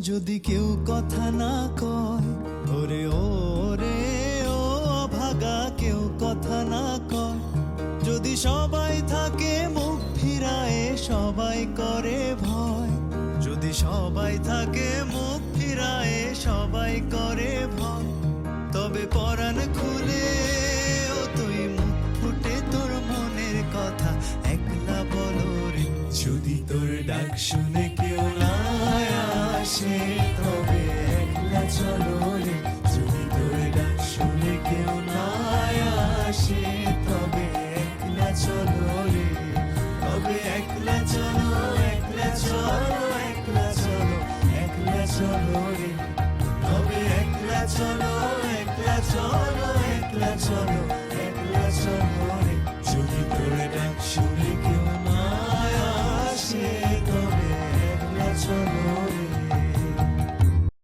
যদি কেউ কথা না কয়, ওরে ও রে ও ভাগা কেউ কথা না কয়, যদি সবাই থাকে মুখ ফিরায়ে সবাই করে ভয়, যদি সবাই থাকে মুখ ফিরায়ে সবাই করে ভয়, তবে পরাণ খুলে ও তুই মুখ ফুটে তোর মনের কথা একলা বলো রে। যদি তোর ডাক শুনে কেউ না আসে তবে একলা চলো রে। যদি তোর ডাক শুনে কেউ না আসে তবে একলা চলো রে। তবে একলা চলো, একলা চলো, একলা চলো, একলা চলো রে। তবে একলা চলো, একলা চলো, একলা চলো।